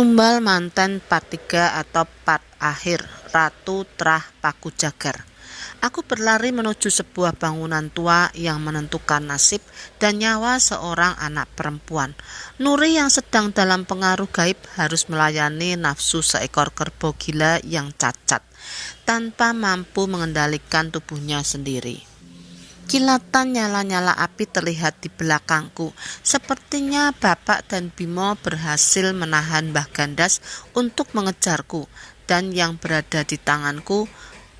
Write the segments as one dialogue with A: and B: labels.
A: Tumbal manten part 3 atau part akhir Ratu Trah Paku Jagar. Aku berlari menuju sebuah bangunan tua yang menentukan nasib dan nyawa seorang anak perempuan. Nuri yang sedang dalam pengaruh gaib harus melayani nafsu seekor kerbau gila yang cacat, tanpa mampu mengendalikan tubuhnya sendiri. Kilatan nyala-nyala api terlihat di belakangku. Sepertinya Bapak dan Bimo berhasil menahan Mbah Gandas untuk mengejarku, dan yang berada di tanganku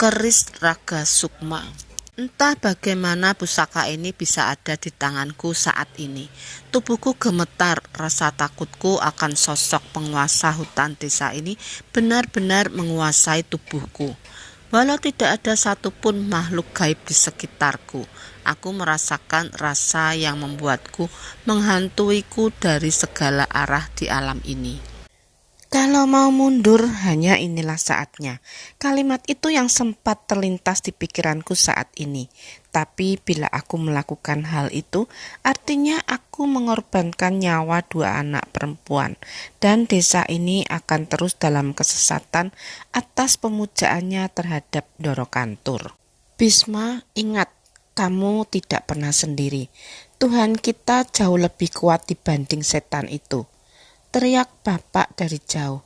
A: keris Raga Sukma. Entah bagaimana pusaka ini bisa ada di tanganku saat ini. Tubuhku gemetar, rasa takutku akan sosok penguasa hutan desa ini benar-benar menguasai tubuhku. Walau tidak ada satupun makhluk gaib di sekitarku, aku merasakan rasa yang membuatku menghantuiku dari segala arah di alam ini. Kalau mau mundur, hanya inilah saatnya. Kalimat itu yang sempat terlintas di pikiranku saat ini. Tapi bila aku melakukan hal itu, artinya aku mengorbankan nyawa 2 anak perempuan. Dan desa ini akan terus dalam kesesatan atas pemujaannya terhadap Ndoro Kantur. Bisma, ingat, kamu tidak pernah sendiri. Tuhan kita jauh lebih kuat dibanding setan itu. Teriak Bapak dari jauh.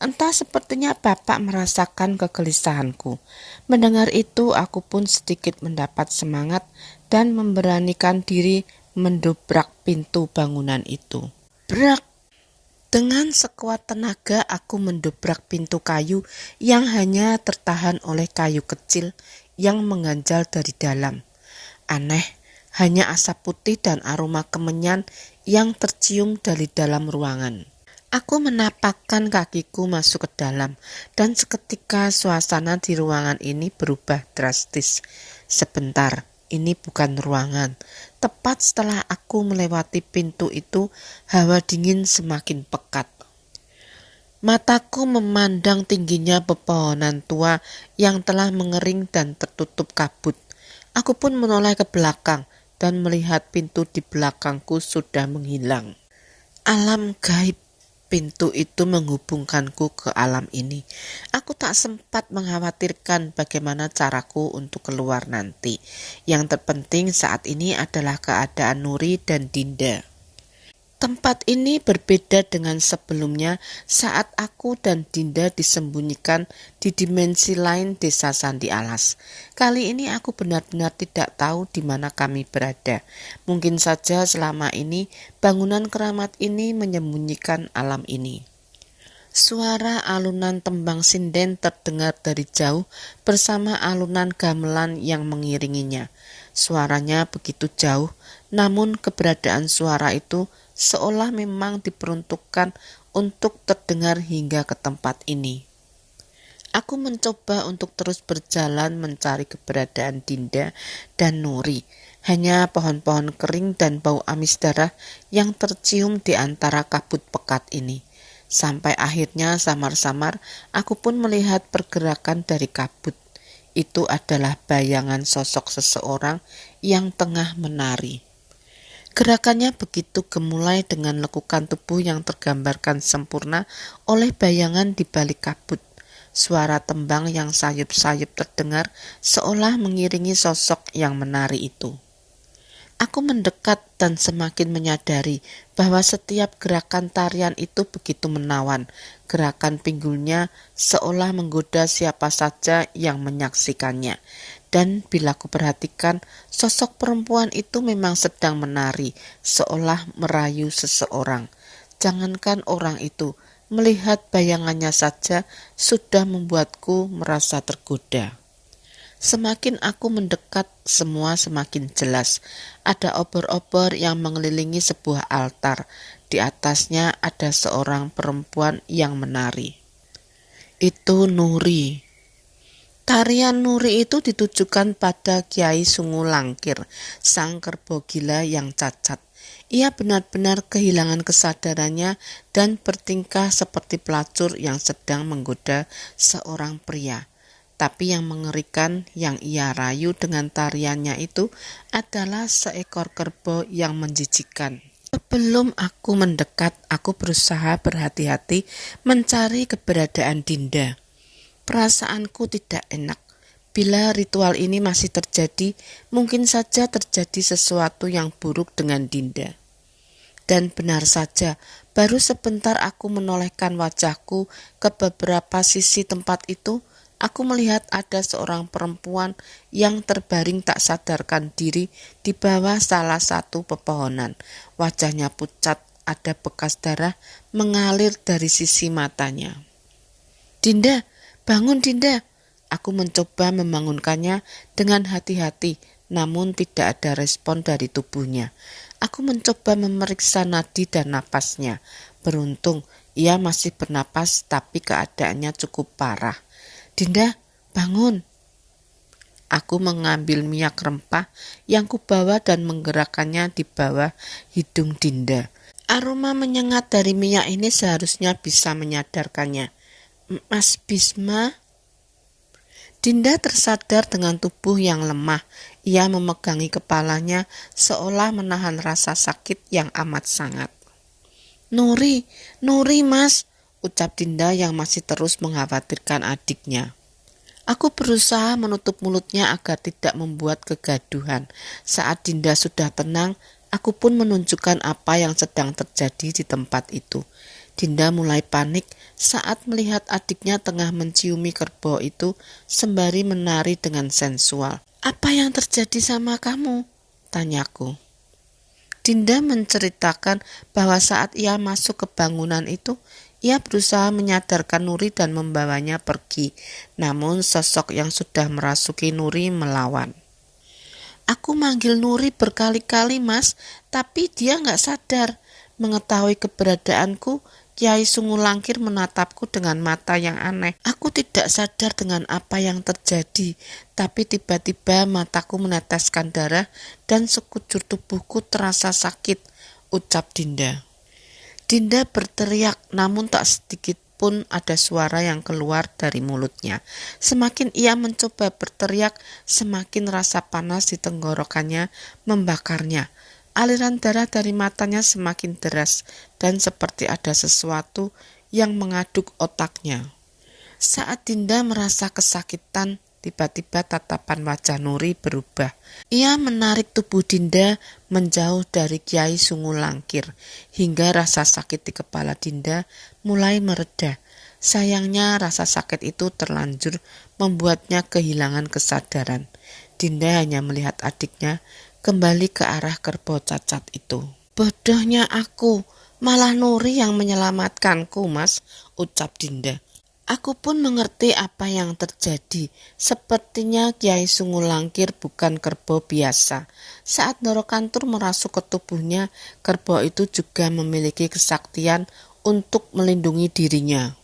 A: Entah sepertinya Bapak merasakan kegelisahanku. Mendengar itu aku pun sedikit mendapat semangat dan memberanikan diri mendobrak pintu bangunan itu. Brak! Dengan sekuat tenaga aku mendobrak pintu kayu yang hanya tertahan oleh kayu kecil yang mengganjal dari dalam. Aneh, hanya asap putih dan aroma kemenyan yang tercium dari dalam ruangan. Aku menapakkan kakiku masuk ke dalam, dan seketika suasana di ruangan ini berubah drastis. Sebentar, ini bukan ruangan. Tepat setelah aku melewati pintu itu, hawa dingin semakin pekat. Mataku memandang tingginya pepohonan tua yang telah mengering dan tertutup kabut. Aku pun menoleh ke belakang dan melihat pintu di belakangku sudah menghilang. Alam gaib, pintu itu menghubungkanku ke alam ini. Aku tak sempat mengkhawatirkan bagaimana caraku untuk keluar nanti. Yang terpenting saat ini adalah keadaan Nuri dan Dinda. Tempat ini berbeda dengan sebelumnya saat aku dan Dinda disembunyikan di dimensi lain desa Sandi Alas. Kali ini aku benar-benar tidak tahu di mana kami berada. Mungkin saja selama ini bangunan keramat ini menyembunyikan alam ini. Suara alunan tembang sinden terdengar dari jauh bersama alunan gamelan yang mengiringinya. Suaranya begitu jauh, namun keberadaan suara itu seolah memang diperuntukkan untuk terdengar hingga ke tempat ini. Aku mencoba untuk terus berjalan mencari keberadaan Dinda dan Nuri. Hanya pohon-pohon kering dan bau amis darah yang tercium di antara kabut pekat ini. Sampai akhirnya samar-samar aku pun melihat pergerakan dari kabut. Itu adalah bayangan sosok seseorang yang tengah menari. Gerakannya begitu gemulai dengan lekukan tubuh yang tergambarkan sempurna oleh bayangan di balik kabut. Suara tembang yang sayup-sayup terdengar seolah mengiringi sosok yang menari itu. Aku mendekat dan semakin menyadari bahwa setiap gerakan tarian itu begitu menawan. Gerakan pinggulnya seolah menggoda siapa saja yang menyaksikannya. Dan bila ku perhatikan, sosok perempuan itu memang sedang menari, seolah merayu seseorang. Jangankan orang itu, melihat bayangannya saja sudah membuatku merasa tergoda. Semakin aku mendekat, semua semakin jelas. Ada obor-obor yang mengelilingi sebuah altar. Di atasnya ada seorang perempuan yang menari. Itu Nuri. Tarian Nuri itu ditujukan pada Kiai Sungu Langkir, sang kerbau gila yang cacat. Ia benar-benar kehilangan kesadarannya dan bertingkah seperti pelacur yang sedang menggoda seorang pria. Tapi yang mengerikan yang ia rayu dengan tariannya itu adalah seekor kerbau yang menjijikan. Sebelum aku mendekat, aku berusaha berhati-hati mencari keberadaan Dinda. Perasaanku tidak enak. Bila ritual ini masih terjadi, mungkin saja terjadi sesuatu yang buruk dengan Dinda. Dan benar saja, baru sebentar aku menolehkan wajahku ke beberapa sisi tempat itu, aku melihat ada seorang perempuan yang terbaring tak sadarkan diri di bawah salah satu pepohonan. Wajahnya pucat, ada bekas darah mengalir dari sisi matanya. "Dinda, bangun Dinda!" Aku mencoba membangunkannya dengan hati-hati, namun tidak ada respon dari tubuhnya. Aku mencoba memeriksa nadi dan napasnya. Beruntung, ia masih bernapas tapi keadaannya cukup parah. "Dinda, bangun!" Aku mengambil minyak rempah yang kubawa dan menggerakkannya di bawah hidung Dinda. Aroma menyengat dari minyak ini seharusnya bisa menyadarkannya. "Mas Bisma?" Dinda tersadar dengan tubuh yang lemah. Ia memegangi kepalanya seolah menahan rasa sakit yang amat sangat. Nuri Mas," ucap Dinda yang masih terus mengkhawatirkan adiknya. Aku berusaha menutup mulutnya agar tidak membuat kegaduhan. Saat Dinda sudah tenang, aku pun menunjukkan apa yang sedang terjadi di tempat itu. Dinda mulai panik saat melihat adiknya tengah menciumi kerbau itu sembari menari dengan sensual. "Apa yang terjadi sama kamu?" tanyaku. Dinda menceritakan bahwa saat ia masuk ke bangunan itu, ia berusaha menyadarkan Nuri dan membawanya pergi. Namun sosok yang sudah merasuki Nuri melawan. "Aku manggil Nuri berkali-kali Mas, tapi dia nggak sadar." Mengetahui keberadaanku, Kiai Sungulangkir menatapku dengan mata yang aneh. Aku tidak sadar dengan apa yang terjadi, tapi tiba-tiba mataku meneteskan darah dan sekujur tubuhku terasa sakit, ucap Dinda. Dinda berteriak, namun tak sedikit pun ada suara yang keluar dari mulutnya. Semakin ia mencoba berteriak, semakin rasa panas di tenggorokannya membakarnya. Aliran darah dari matanya semakin deras dan seperti ada sesuatu yang mengaduk otaknya. Saat Dinda merasa kesakitan, tiba-tiba tatapan wajah Nuri berubah. Ia menarik tubuh Dinda menjauh dari Kiai Sungulangkir hingga rasa sakit di kepala Dinda mulai mereda. Sayangnya rasa sakit itu terlanjur membuatnya kehilangan kesadaran. Dinda hanya melihat adiknya kembali ke arah kerbau cacat itu. "Bodohnya aku, malah Nuri yang menyelamatkanku, Mas," ucap Dinda. Aku pun mengerti apa yang terjadi. Sepertinya Kiai Sungulangkir bukan kerbau biasa. Saat Norokantur merasuk ke tubuhnya, kerbau itu juga memiliki kesaktian untuk melindungi dirinya.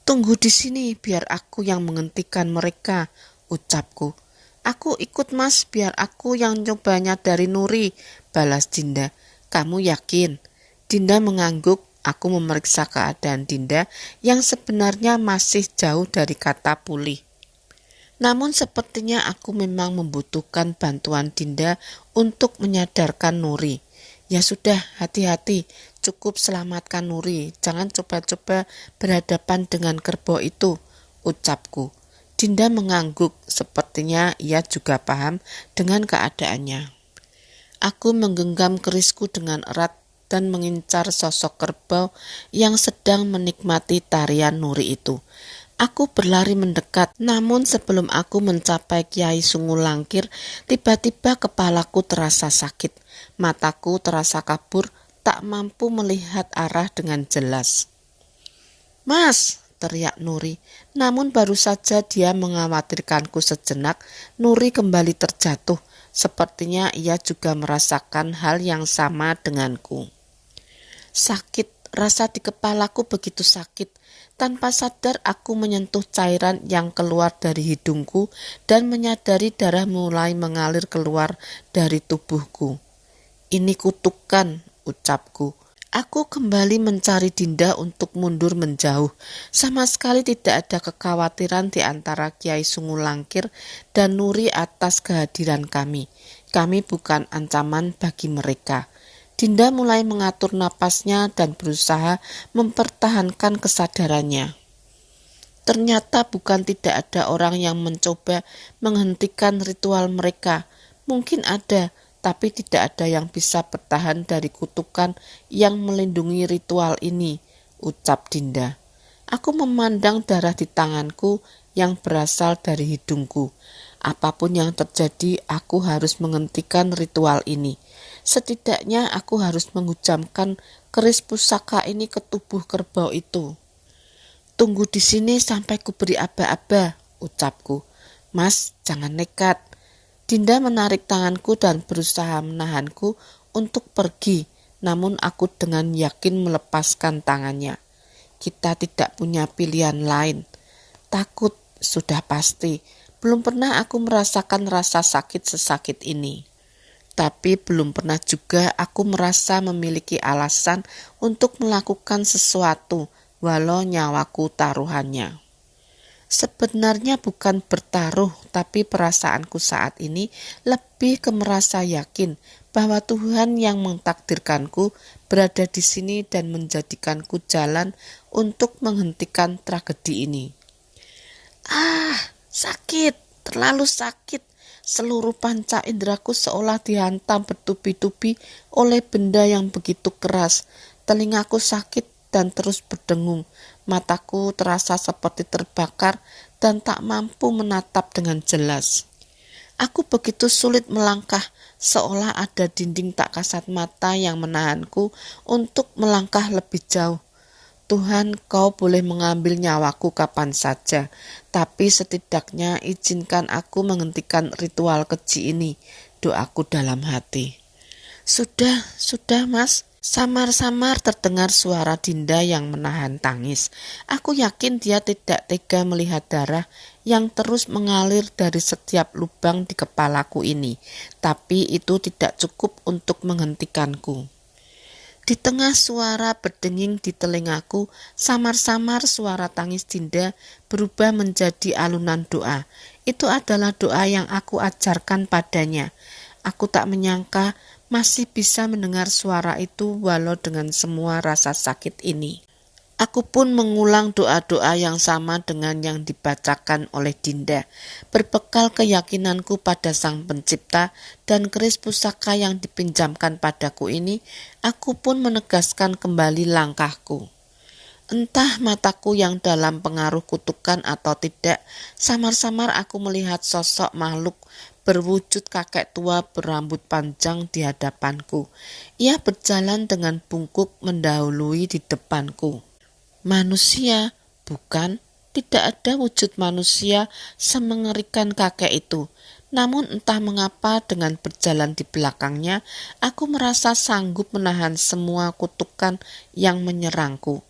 A: "Tunggu di sini biar aku yang menghentikan mereka," ucapku. "Aku ikut Mas, biar aku yang coba nyadari Nuri," balas Dinda. "Kamu yakin?" Dinda mengangguk. Aku memeriksa keadaan Dinda yang sebenarnya masih jauh dari kata pulih. Namun sepertinya aku memang membutuhkan bantuan Dinda untuk menyadarkan Nuri. "Ya sudah, hati-hati, cukup selamatkan Nuri, jangan coba-coba berhadapan dengan kerbau itu," ucapku. Dinda mengangguk, sepertinya ia juga paham dengan keadaannya. Aku menggenggam kerisku dengan erat dan mengincar sosok kerbau yang sedang menikmati tarian Nuri itu. Aku berlari mendekat, namun sebelum aku mencapai Kiai Sungulangkir, tiba-tiba kepalaku terasa sakit. Mataku terasa kabur, tak mampu melihat arah dengan jelas. "Mas!" teriak Nuri. Namun baru saja dia mengkhawatirkanku sejenak, Nuri kembali terjatuh. Sepertinya ia juga merasakan hal yang sama denganku. Sakit, rasa di kepalaku begitu sakit. Tanpa sadar aku menyentuh cairan yang keluar dari hidungku dan menyadari darah mulai mengalir keluar dari tubuhku. "Ini kutukan," ucapku. Aku kembali mencari Dinda untuk mundur menjauh. Sama sekali tidak ada kekhawatiran di antara Kiai Sungulangkir dan Nuri atas kehadiran kami. Kami bukan ancaman bagi mereka. Dinda mulai mengatur napasnya dan berusaha mempertahankan kesadarannya. Ternyata bukan tidak ada orang yang mencoba menghentikan ritual mereka. Mungkin ada, tapi tidak ada yang bisa bertahan dari kutukan yang melindungi ritual ini, ucap Dinda. Aku memandang darah di tanganku yang berasal dari hidungku. Apapun yang terjadi, aku harus menghentikan ritual ini. Setidaknya aku harus menghujamkan keris pusaka ini ke tubuh kerbau itu. Tunggu di sini sampai kuberi aba-aba, ucapku. Mas, jangan nekat. Dinda menarik tanganku dan berusaha menahanku untuk pergi, namun aku dengan yakin melepaskan tangannya. Kita tidak punya pilihan lain. Takut, sudah pasti. Belum pernah aku merasakan rasa sakit sesakit ini. Tapi belum pernah juga aku merasa memiliki alasan untuk melakukan sesuatu, walau nyawaku taruhannya. Sebenarnya bukan bertaruh, tapi perasaanku saat ini lebih ke merasa yakin bahwa Tuhan yang mentakdirkanku berada di sini dan menjadikanku jalan untuk menghentikan tragedi ini. Sakit, terlalu sakit. Seluruh panca indraku seolah dihantam bertubi-tubi oleh benda yang begitu keras. Telingaku sakit dan terus berdengung. Mataku terasa seperti terbakar dan tak mampu menatap dengan jelas. Aku begitu sulit melangkah, seolah ada dinding tak kasat mata yang menahanku untuk melangkah lebih jauh. Tuhan, Kau boleh mengambil nyawaku kapan saja, tapi setidaknya izinkan aku menghentikan ritual keji ini, doaku dalam hati. Sudah Mas. Samar-samar terdengar suara Dinda yang menahan tangis. Aku yakin dia tidak tega melihat darah yang terus mengalir dari setiap lubang di kepalaku ini, tapi itu tidak cukup untuk menghentikanku. Di tengah suara berdenging di telingaku, samar-samar suara tangis Dinda berubah menjadi alunan doa. Itu adalah doa yang aku ajarkan padanya. Aku tak menyangka masih bisa mendengar suara itu walau dengan semua rasa sakit ini. Aku pun mengulang doa-doa yang sama dengan yang dibacakan oleh Dinda. Berbekal keyakinanku pada Sang Pencipta dan keris pusaka yang dipinjamkan padaku ini, aku pun menegaskan kembali langkahku. Entah mataku yang dalam pengaruh kutukan atau tidak, samar-samar aku melihat sosok makhluk berwujud kakek tua berambut panjang di hadapanku. Ia berjalan dengan bungkuk mendahului di depanku. Manusia, bukan? Tidak ada wujud manusia semengerikan kakek itu. Namun entah mengapa dengan berjalan di belakangnya, aku merasa sanggup menahan semua kutukan yang menyerangku.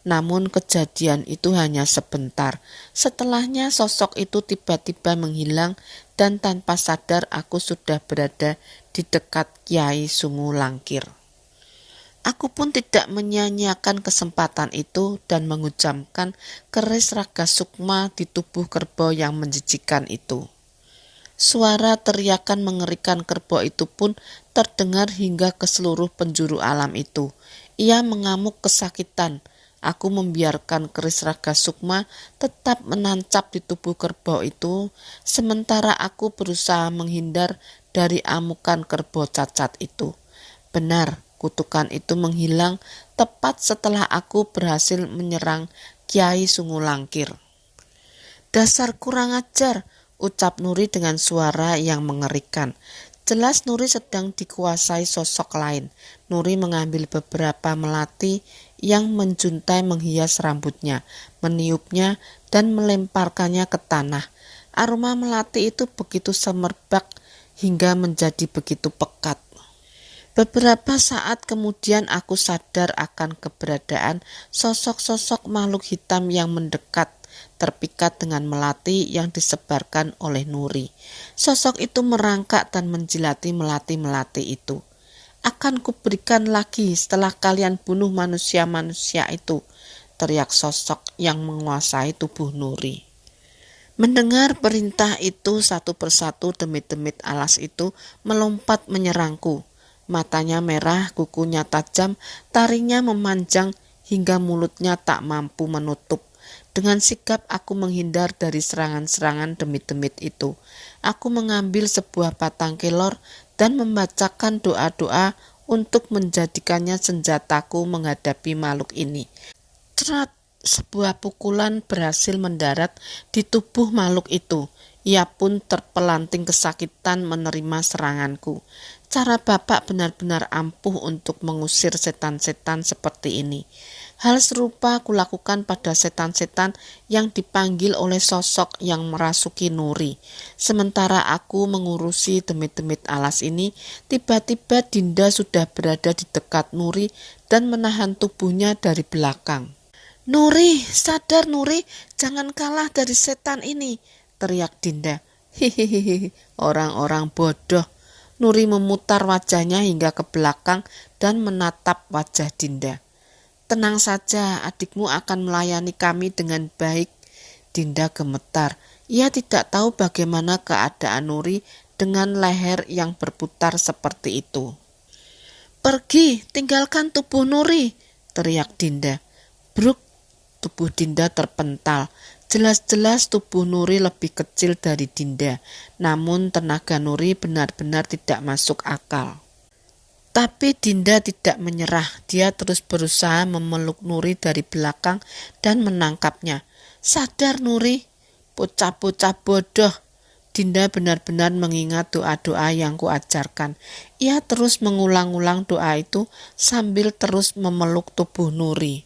A: Namun kejadian itu hanya sebentar. Setelahnya sosok itu tiba-tiba menghilang dan tanpa sadar aku sudah berada di dekat Kyai Sungu Langkir. Aku pun tidak menyia-nyiakan kesempatan itu dan menghujamkan keris raga sukma di tubuh kerbau yang menjijikan itu. Suara teriakan mengerikan kerbau itu pun terdengar hingga ke seluruh penjuru alam itu. Ia mengamuk kesakitan. Aku membiarkan keris raga sukma tetap menancap di tubuh kerbau itu, sementara aku berusaha menghindar dari amukan kerbau cacat itu. Benar, kutukan itu menghilang tepat setelah aku berhasil menyerang Kyai Sungu Langkir. Dasar kurang ajar, ucap Nuri dengan suara yang mengerikan. Jelas Nuri sedang dikuasai sosok lain. Nuri mengambil beberapa melati yang menjuntai menghias rambutnya, meniupnya dan melemparkannya ke tanah. Aroma melati itu begitu semerbak hingga menjadi begitu pekat. Beberapa saat kemudian aku sadar akan keberadaan sosok-sosok makhluk hitam yang mendekat, terpikat dengan melati yang disebarkan oleh Nuri. Sosok itu merangkak dan menjilati melati-melati itu. Akan kuberikan lagi setelah kalian bunuh manusia-manusia itu, teriak sosok yang menguasai tubuh Nuri. Mendengar perintah itu, satu persatu demit-demit alas itu melompat menyerangku. Matanya merah, kukunya tajam, taringnya memanjang hingga mulutnya tak mampu menutup. Dengan sigap aku menghindar dari serangan-serangan demit-demit itu. Aku mengambil sebuah batang kelor dan membacakan doa-doa untuk menjadikannya senjataku menghadapi makhluk ini. Cerat, sebuah pukulan berhasil mendarat di tubuh makhluk itu. Ia pun terpelanting kesakitan menerima seranganku. Cara Bapak benar-benar ampuh untuk mengusir setan-setan seperti ini. Hal serupa kulakukan pada setan-setan yang dipanggil oleh sosok yang merasuki Nuri. Sementara aku mengurusi demit-demit alas ini, tiba-tiba Dinda sudah berada di dekat Nuri dan menahan tubuhnya dari belakang. "Nuri, sadar Nuri, jangan kalah dari setan ini," teriak Dinda. "Hihihi, orang-orang bodoh." Nuri memutar wajahnya hingga ke belakang dan menatap wajah Dinda. "Tenang saja, adikmu akan melayani kami dengan baik." Dinda gemetar. Ia tidak tahu bagaimana keadaan Nuri dengan leher yang berputar seperti itu. "Pergi, tinggalkan tubuh Nuri," teriak Dinda. Bruk, tubuh Dinda terpental. Jelas-jelas tubuh Nuri lebih kecil dari Dinda, namun tenaga Nuri benar-benar tidak masuk akal. Tapi Dinda tidak menyerah, dia terus berusaha memeluk Nuri dari belakang dan menangkapnya. "Sadar Nuri, bocah-bocah bodoh." Dinda benar-benar mengingat doa-doa yang kuajarkan. Ia terus mengulang-ulang doa itu sambil terus memeluk tubuh Nuri.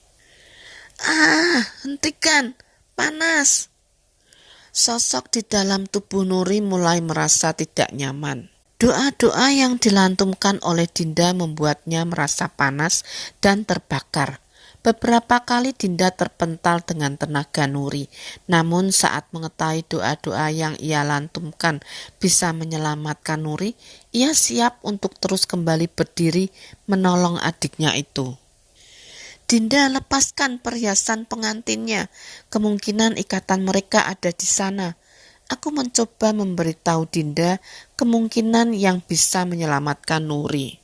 A: "Ah, hentikan! Panas!" Sosok di dalam tubuh Nuri mulai merasa tidak nyaman. Doa-doa yang dilantunkan oleh Dinda membuatnya merasa panas dan terbakar. Beberapa kali Dinda terpental dengan tenaga Nuri, namun saat mengetahui doa-doa yang ia lantunkan bisa menyelamatkan Nuri, ia siap untuk terus kembali berdiri menolong adiknya itu. "Dinda, lepaskan perhiasan pengantinnya. Kemungkinan ikatan mereka ada di sana." Aku mencoba memberitahu Dinda kemungkinan yang bisa menyelamatkan Nuri.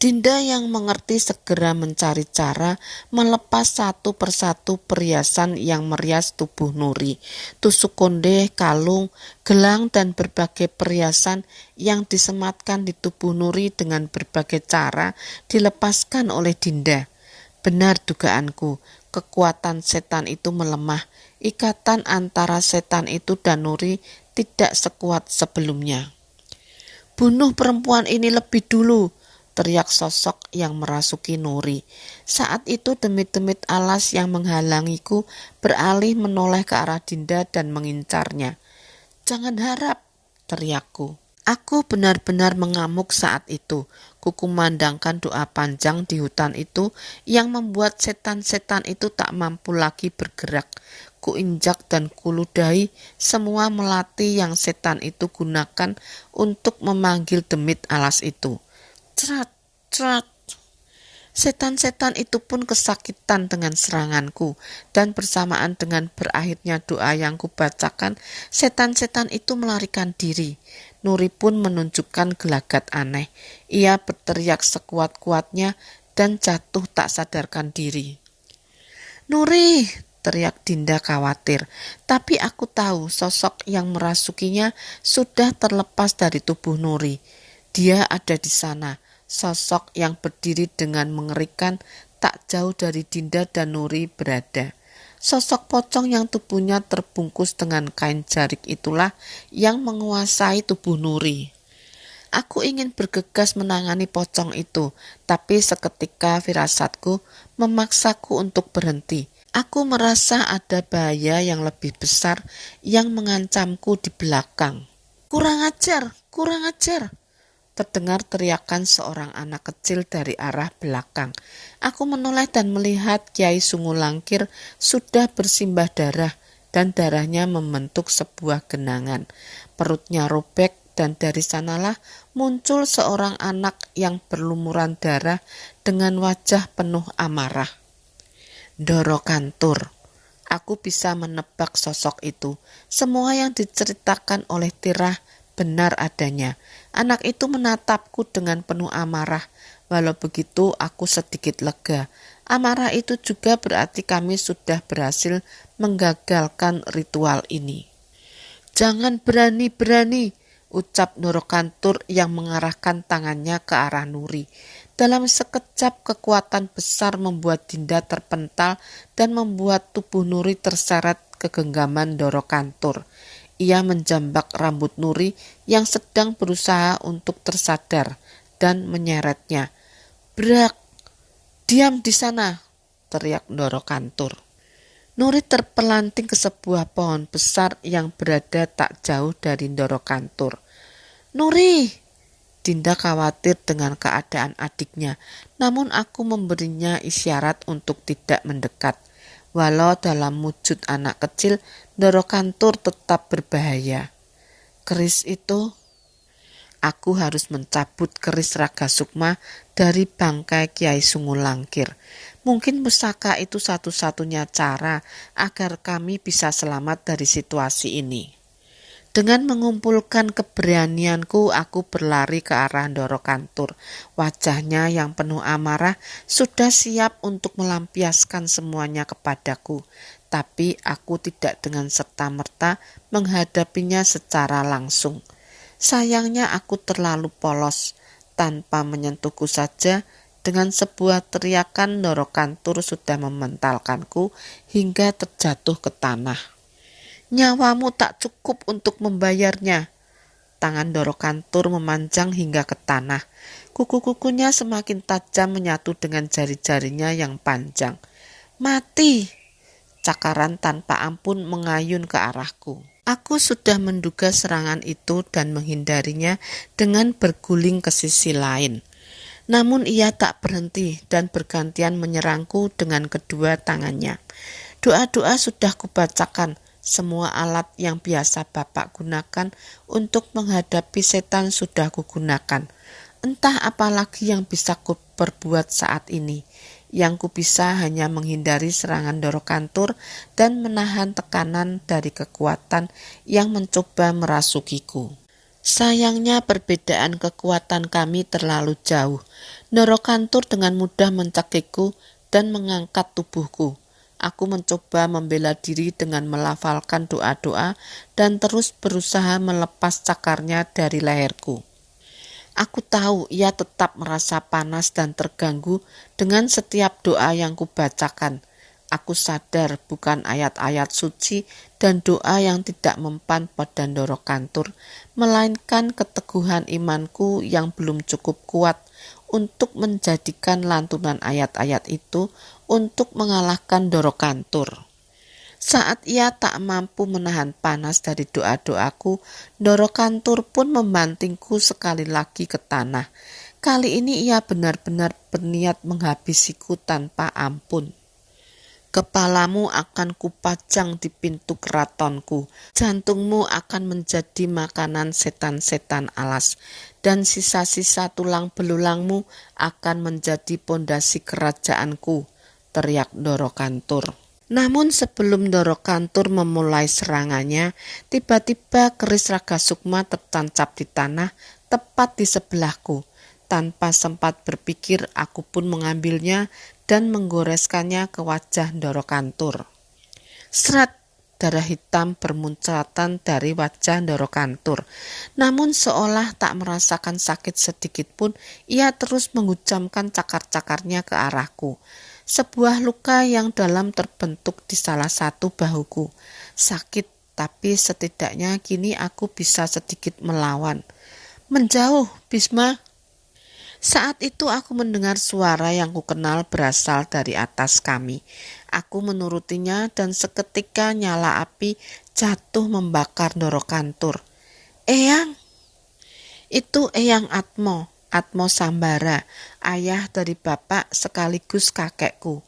A: Dinda yang mengerti segera mencari cara melepas satu persatu perhiasan yang merias tubuh Nuri. Tusuk konde, kalung, gelang, dan berbagai perhiasan yang disematkan di tubuh Nuri dengan berbagai cara dilepaskan oleh Dinda. Benar dugaanku, kekuatan setan itu melemah. Ikatan antara setan itu dan Nuri tidak sekuat sebelumnya. "Bunuh perempuan ini lebih dulu," teriak sosok yang merasuki Nuri. Saat itu demit-demit alas yang menghalangiku beralih menoleh ke arah Dinda dan mengincarnya. "Jangan harap," teriakku. Aku benar-benar mengamuk saat itu. Kukumandangkan doa panjang di hutan itu yang membuat setan-setan itu tak mampu lagi bergerak. Kuinjak dan kuludahi semua melati yang setan itu gunakan untuk memanggil demit alas itu. Cerat, cerat. Setan-setan itu pun kesakitan dengan seranganku, dan bersamaan dengan berakhirnya doa yang kubacakan, setan-setan itu melarikan diri. Nuri pun menunjukkan gelagat aneh. Ia berteriak sekuat-kuatnya dan jatuh tak sadarkan diri. "Nuri!" teriak Dinda khawatir. Tapi aku tahu sosok yang merasukinya sudah terlepas dari tubuh Nuri. Dia ada di sana. Sosok yang berdiri dengan mengerikan tak jauh dari Dinda dan Nuri berada. Sosok pocong yang tubuhnya terbungkus dengan kain jarik itulah yang menguasai tubuh Nuri. Aku ingin bergegas menangani pocong itu, tapi seketika firasatku memaksaku untuk berhenti. Aku merasa ada bahaya yang lebih besar yang mengancamku di belakang. Kurang ajar! Kurang ajar!" Terdengar teriakan seorang anak kecil dari arah belakang. Aku menoleh dan melihat Kiai Sungu Langkir sudah bersimbah darah dan darahnya membentuk sebuah genangan. Perutnya robek dan dari sanalah muncul seorang anak yang berlumuran darah dengan wajah penuh amarah. Ndoro Kantur. Aku bisa menebak sosok itu. Semua yang diceritakan oleh Tirah benar adanya. Anak itu menatapku dengan penuh amarah. Walau begitu aku sedikit lega. Amarah itu juga berarti kami sudah berhasil menggagalkan ritual ini. Jangan berani-berani, ucap Norokantur yang mengarahkan tangannya ke arah Nuri. Dalam sekejap kekuatan besar membuat Dinda terpental dan membuat tubuh Nuri terseret ke genggaman Norokantur. Ia menjambak rambut Nuri yang sedang berusaha untuk tersadar dan menyeretnya. Brak! Diam di sana, teriak Norokantur. Nuri terpelanting ke sebuah pohon besar yang berada tak jauh dari Norokantur. Nuri! Dinda khawatir dengan keadaan adiknya, namun aku memberinya isyarat untuk tidak mendekat. Walau dalam wujud anak kecil, Norokantur tetap berbahaya. Keris itu, aku harus mencabut keris Raga Sukma dari bangkai Kiai Sungulangkir. Mungkin pusaka itu satu-satunya cara agar kami bisa selamat dari situasi ini. Dengan mengumpulkan keberanianku, aku berlari ke arah Norokantur. Wajahnya yang penuh amarah sudah siap untuk melampiaskan semuanya kepadaku. Tapi aku tidak dengan serta-merta menghadapinya secara langsung. Sayangnya aku terlalu polos. Tanpa menyentuhku saja, dengan sebuah teriakan Norokantur sudah mementalkanku hingga terjatuh ke tanah. Nyawamu tak cukup untuk membayarnya. Tangan Norokantur memanjang hingga ke tanah. Kuku-kukunya semakin tajam menyatu dengan jari-jarinya yang panjang. Mati! Cakaran tanpa ampun mengayun ke arahku. Aku sudah menduga serangan itu dan menghindarinya dengan berguling ke sisi lain. Namun ia tak berhenti dan bergantian menyerangku dengan kedua tangannya. Doa-doa sudah kubacakan, semua alat yang biasa Bapak gunakan untuk menghadapi setan sudah kugunakan. Entah apa lagi yang bisa kuperbuat saat ini. Yang kubisa hanya menghindari serangan Norokantur dan menahan tekanan dari kekuatan yang mencoba merasukiku. Sayangnya perbedaan kekuatan kami terlalu jauh. Norokantur dengan mudah mencekikku dan mengangkat tubuhku. Aku mencoba membela diri dengan melafalkan doa-doa dan terus berusaha melepas cakarnya dari leherku. Aku tahu ia tetap merasa panas dan terganggu dengan setiap doa yang kubacakan. Aku sadar bukan ayat-ayat suci dan doa yang tidak mempan pada Norokantur, melainkan keteguhan imanku yang belum cukup kuat untuk menjadikan lantunan ayat-ayat itu untuk mengalahkan Norokantur. Saat ia tak mampu menahan panas dari doa-doaku, Norokantur pun membantingku sekali lagi ke tanah. Kali ini ia benar-benar berniat menghabisiku tanpa ampun. Kepalamu akan kupajang di pintu keratonku, jantungmu akan menjadi makanan setan-setan alas, dan sisa-sisa tulang belulangmu akan menjadi pondasi kerajaanku, teriak Norokantur. Namun sebelum Norokantur memulai serangannya, tiba-tiba keris Raga Sukma tertancap di tanah tepat di sebelahku. Tanpa sempat berpikir, aku pun mengambilnya dan menggoreskannya ke wajah Norokantur. Seret, darah hitam bermuncratan dari wajah Norokantur. Namun seolah tak merasakan sakit sedikit pun, ia terus menghujamkan cakar-cakarnya ke arahku. Sebuah luka yang dalam terbentuk di salah satu bahuku. Sakit, tapi setidaknya kini aku bisa sedikit melawan. Menjauh, Bisma. Saat itu aku mendengar suara yang kukenal berasal dari atas kami. Aku menurutinya dan seketika nyala api jatuh membakar Norokantur. Eyang! Itu Eyang Atmo Sambara, ayah dari bapak sekaligus kakekku.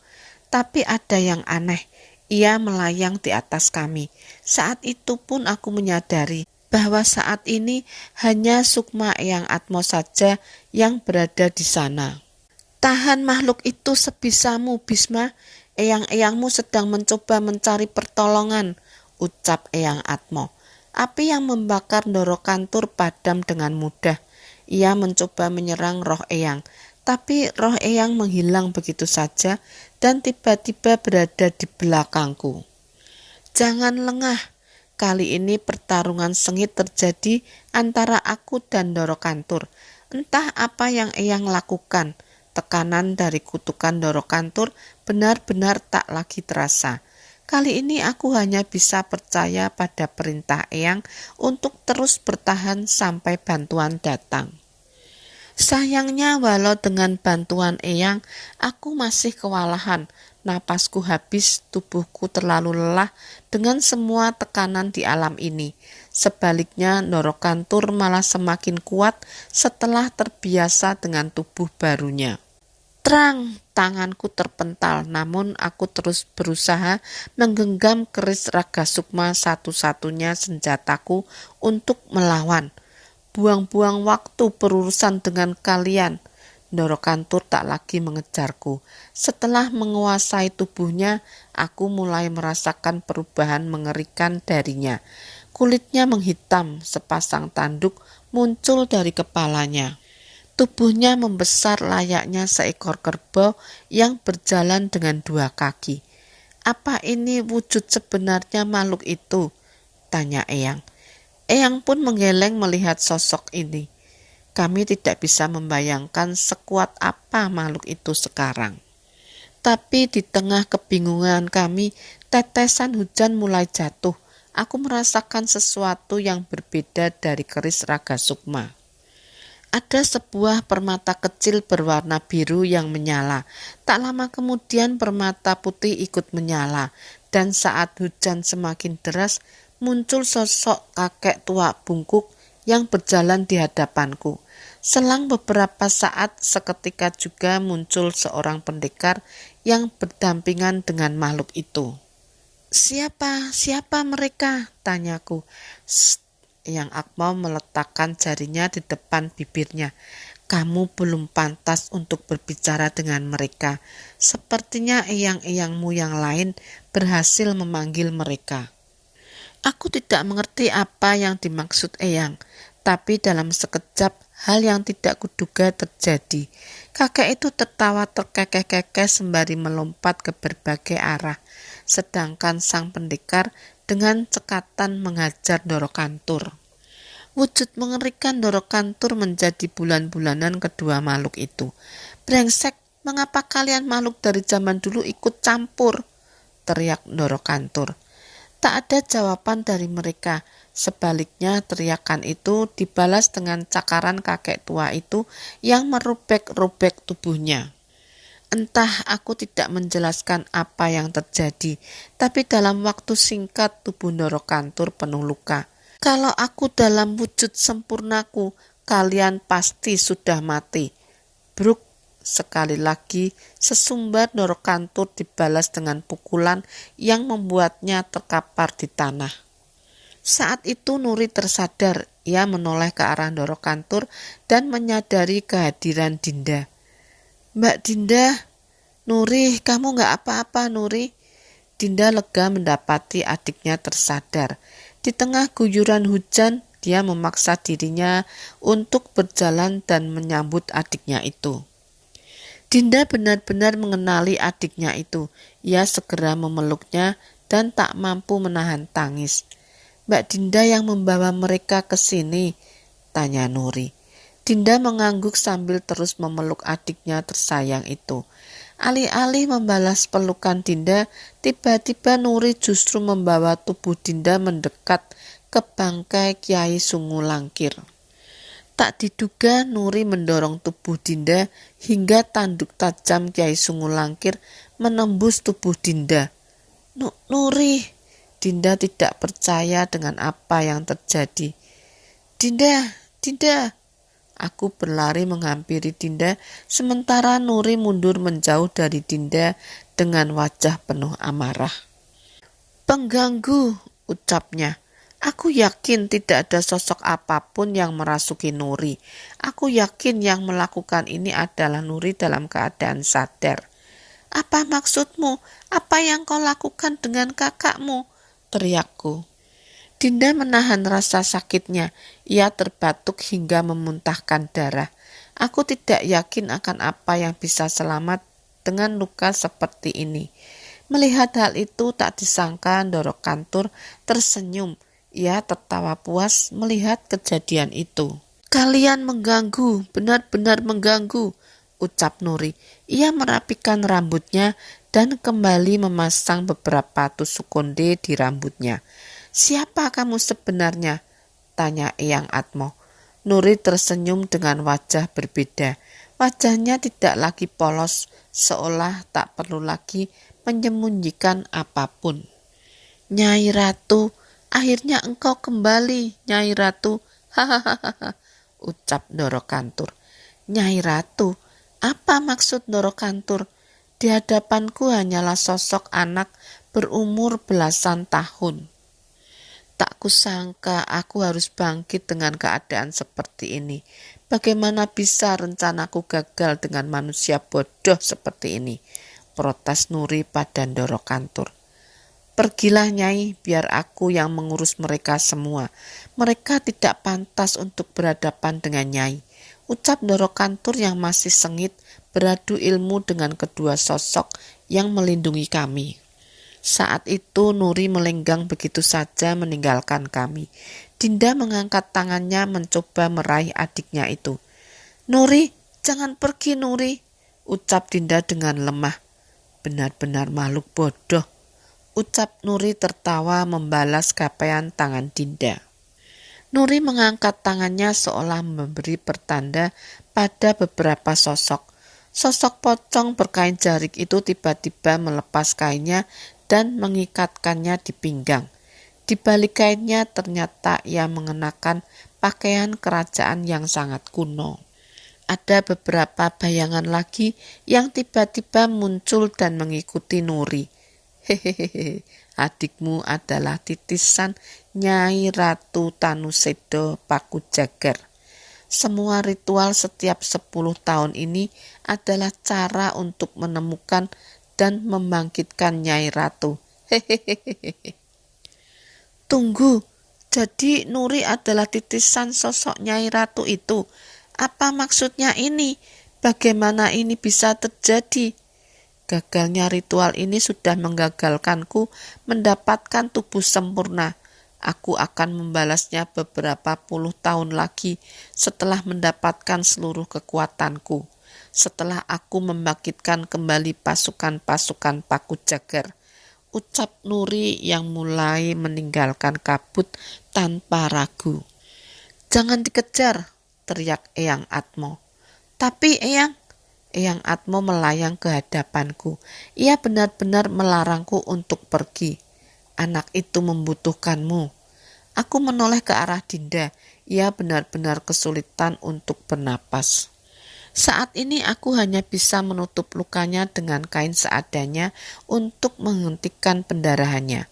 A: Tapi ada yang aneh, ia melayang di atas kami. Saat itu pun aku menyadari bahwa saat ini hanya Sukma Eyang Atmo saja yang berada di sana. Tahan makhluk itu sebisamu, Bisma. Eyang-eyangmu sedang mencoba mencari pertolongan, ucap Eyang Atmo. Api yang membakar Ndoro Kantur padam dengan mudah. Ia mencoba menyerang roh Eyang, tapi roh Eyang menghilang begitu saja dan tiba-tiba berada di belakangku. Jangan lengah, kali ini pertarungan sengit terjadi antara aku dan Ndoro Kantur. Entah apa yang Eyang lakukan, tekanan dari kutukan Ndoro Kantur benar-benar tak lagi terasa. Kali ini aku hanya bisa percaya pada perintah Eyang untuk terus bertahan sampai bantuan datang. Sayangnya walau dengan bantuan Eyang, aku masih kewalahan. Napasku habis, tubuhku terlalu lelah dengan semua tekanan di alam ini. Sebaliknya, Ndoro Kantur malah semakin kuat setelah terbiasa dengan tubuh barunya. Terang, tanganku terpental, namun aku terus berusaha menggenggam keris Raga Sukma, satu-satunya senjataku untuk melawan. Buang-buang waktu berurusan dengan kalian. Ndoro Kantur tak lagi mengejarku. Setelah menguasai tubuhnya, aku mulai merasakan perubahan mengerikan darinya. Kulitnya menghitam, sepasang tanduk muncul dari kepalanya. Tubuhnya membesar layaknya seekor kerbau yang berjalan dengan 2 kaki. Apa ini wujud sebenarnya makhluk itu? Tanya Eyang. Eyang pun menggeleng melihat sosok ini. Kami tidak bisa membayangkan sekuat apa makhluk itu sekarang. Tapi di tengah kebingungan kami, tetesan hujan mulai jatuh. Aku merasakan sesuatu yang berbeda dari keris Raga Sukma. Ada sebuah permata kecil berwarna biru yang menyala. Tak lama kemudian permata putih ikut menyala. Dan saat hujan semakin deras, muncul sosok kakek tua bungkuk yang berjalan di hadapanku. Selang beberapa saat, seketika juga muncul seorang pendekar yang berdampingan dengan makhluk itu. Siapa mereka? Tanyaku. Yang Akmal meletakkan jarinya di depan bibirnya. Kamu belum pantas untuk berbicara dengan mereka. Sepertinya eyang-eyangmu yang lain berhasil memanggil mereka. Aku tidak mengerti apa yang dimaksud Eyang, tapi dalam sekejap hal yang tidak kuduga terjadi. Kakek itu tertawa terkekeh-kekeh sembari melompat ke berbagai arah, sedangkan sang pendekar dengan cekatan menghajar Ndoro Kantur. Wujud mengerikan Ndoro Kantur menjadi bulan-bulanan kedua makhluk itu. Brengsek, mengapa kalian makhluk dari zaman dulu ikut campur? Teriak Ndoro Kantur. Tak ada jawaban dari mereka. Sebaliknya teriakan itu dibalas dengan cakaran kakek tua itu yang merobek-robek tubuhnya. Entah, aku tidak menjelaskan apa yang terjadi, tapi dalam waktu singkat tubuh Ndoro Kantur penuh luka. Kalau aku dalam wujud sempurnaku, kalian pasti sudah mati. Bruk, sekali lagi sesumbar Ndoro Kantur dibalas dengan pukulan yang membuatnya terkapar di tanah. Saat itu Nuri tersadar, ia menoleh ke arah Ndoro Kantur dan menyadari kehadiran Dinda. Mbak Dinda, Nuri, kamu gak apa-apa Nuri? Dinda lega mendapati adiknya tersadar. Di tengah guyuran hujan, dia memaksa dirinya untuk berjalan dan menyambut adiknya itu. Dinda benar-benar mengenali adiknya itu. Ia segera memeluknya dan tak mampu menahan tangis. Mbak Dinda yang membawa mereka ke sini, tanya Nuri. Dinda mengangguk sambil terus memeluk adiknya tersayang itu. Alih-alih membalas pelukan Dinda, tiba-tiba Nuri justru membawa tubuh Dinda mendekat ke bangkai Kiai Sungu Langkir. Tak diduga Nuri mendorong tubuh Dinda hingga tanduk tajam Kiai Sungu Langkir menembus tubuh Dinda. Nuri, Dinda tidak percaya dengan apa yang terjadi. Dinda. Aku berlari menghampiri Dinda, sementara Nuri mundur menjauh dari Dinda dengan wajah penuh amarah. Pengganggu, ucapnya. Aku yakin tidak ada sosok apapun yang merasuki Nuri. Aku yakin yang melakukan ini adalah Nuri dalam keadaan sadar. Apa maksudmu? Apa yang kau lakukan dengan kakakmu? Teriakku. Dinda menahan rasa sakitnya. Ia terbatuk hingga memuntahkan darah. Aku tidak yakin akan apa yang bisa selamat dengan luka seperti ini. Melihat hal itu tak disangka Ndoro Kantur tersenyum. Ia tertawa puas melihat kejadian itu. Kalian mengganggu, benar-benar mengganggu, ucap Nuri. Ia merapikan rambutnya dan kembali memasang beberapa tusuk konde di rambutnya. Siapa kamu sebenarnya? Tanya Eyang Atmo. Nuri tersenyum dengan wajah berbeda. Wajahnya tidak lagi polos, seolah tak perlu lagi menyembunyikan apapun. Nyai Ratu, akhirnya engkau kembali, Nyai Ratu. Hahaha, ucap Ndoro Kantur. Nyai Ratu, apa maksud Ndoro Kantur? Di hadapanku hanyalah sosok anak berumur belasan tahun. Tak kusangka aku harus bangkit dengan keadaan seperti ini. Bagaimana bisa rencanaku gagal dengan manusia bodoh seperti ini? Protes Nuri pada Ndoro Kantur. Pergilah Nyai, biar aku yang mengurus mereka semua. Mereka tidak pantas untuk berhadapan dengan Nyai. Ucap Ndoro Kantur yang masih sengit beradu ilmu dengan kedua sosok yang melindungi kami. Saat itu Nuri melenggang begitu saja meninggalkan kami. Dinda mengangkat tangannya mencoba meraih adiknya itu. Nuri, jangan pergi Nuri, ucap Dinda dengan lemah. Benar-benar makhluk bodoh, ucap Nuri tertawa membalas capaian tangan Dinda. Nuri mengangkat tangannya seolah memberi pertanda pada beberapa sosok. Sosok pocong berkain jarik itu tiba-tiba melepas kainnya dan mengikatkannya di pinggang. Di balik kainnya ternyata ia mengenakan pakaian kerajaan yang sangat kuno. Ada beberapa bayangan lagi yang tiba-tiba muncul dan mengikuti Nuri. Hehehe, adikmu adalah titisan Nyai Ratu Tanusedo Pakujagar. Semua ritual setiap 10 tahun ini adalah cara untuk menemukan dan membangkitkan Nyai Ratu. Hehehe. Tunggu, jadi Nuri adalah titisan sosok Nyai Ratu itu. Apa maksudnya ini? Bagaimana ini bisa terjadi? Gagalnya ritual ini sudah menggagalkanku mendapatkan tubuh sempurna. Aku akan membalasnya beberapa puluh tahun lagi setelah mendapatkan seluruh kekuatanku. Setelah aku membangkitkan kembali pasukan-pasukan Pakujagar, ucap Nuri yang mulai meninggalkan kabut tanpa ragu. Jangan dikejar, teriak Eyang Atmo. Tapi Eyang Atmo melayang ke hadapanku. Ia benar-benar melarangku untuk pergi. Anak itu membutuhkanmu. Aku menoleh ke arah Dinda. Ia benar-benar kesulitan untuk bernapas. Saat ini aku hanya bisa menutup lukanya dengan kain seadanya untuk menghentikan pendarahannya.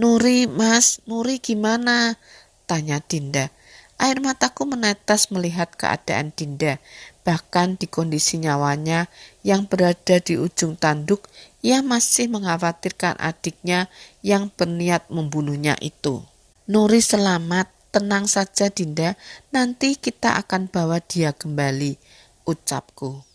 A: Nuri, Mas, Nuri gimana? Tanya Dinda. Air mataku menetes melihat keadaan Dinda. Bahkan di kondisi nyawanya yang berada di ujung tanduk, ia masih mengkhawatirkan adiknya yang berniat membunuhnya itu. Nuri selamat, tenang saja Dinda, nanti kita akan bawa dia kembali, ucapku.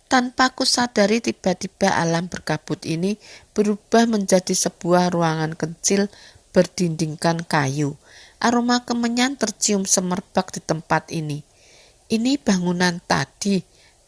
A: Tanpa ku sadari tiba-tiba alam berkabut ini berubah menjadi sebuah ruangan kecil berdindingkan kayu. Aroma kemenyan tercium semerbak di tempat ini. Ini bangunan tadi,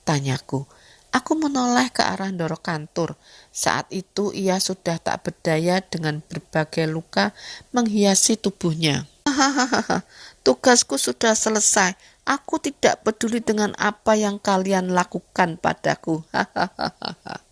A: tanyaku. Aku menoleh ke arah Ndoro Kantur. Saat itu ia sudah tak berdaya dengan berbagai luka menghiasi tubuhnya. Hahaha, tugasku sudah selesai. Aku tidak peduli dengan apa yang kalian lakukan padaku. Hahaha.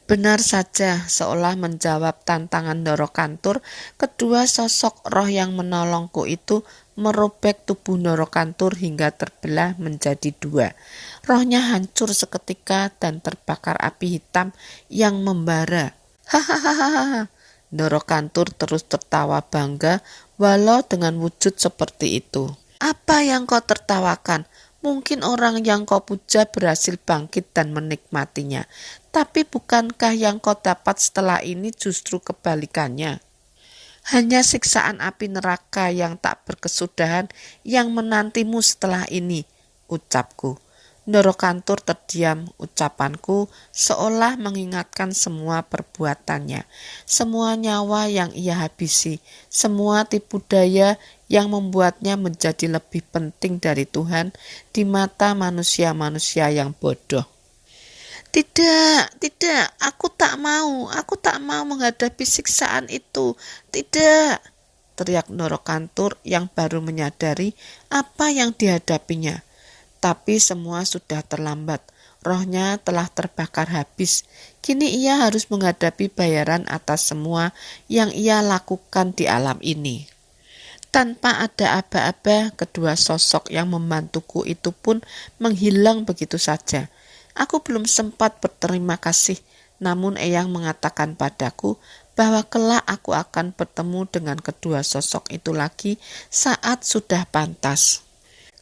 A: Benar saja, seolah menjawab tantangan Ndoro Kantur, kedua sosok roh yang menolongku itu merobek tubuh Ndoro Kantur hingga terbelah menjadi dua. Rohnya hancur seketika dan terbakar api hitam yang membara. Hahaha. Ndoro Kantur terus tertawa bangga walau dengan wujud seperti itu. Apa yang kau tertawakan? Mungkin orang yang kau puja berhasil bangkit dan menikmatinya. Tapi bukankah yang kau dapat setelah ini justru kebalikannya? Hanya siksaan api neraka yang tak berkesudahan yang menantimu setelah ini, ucapku. Ndoro Kantur terdiam. Ucapanku seolah mengingatkan semua perbuatannya, semua nyawa yang ia habisi, semua tipu daya yang membuatnya menjadi lebih penting dari Tuhan di mata manusia-manusia yang bodoh. Tidak, aku tak mau menghadapi siksaan itu, tidak, teriak Ndoro Kantur yang baru menyadari apa yang dihadapinya. Tapi semua sudah terlambat, rohnya telah terbakar habis. Kini ia harus menghadapi bayaran atas semua yang ia lakukan di alam ini. Tanpa ada aba-aba, kedua sosok yang membantuku itu pun menghilang begitu saja. Aku belum sempat berterima kasih, namun Eyang mengatakan padaku bahwa kelak aku akan bertemu dengan kedua sosok itu lagi saat sudah pantas.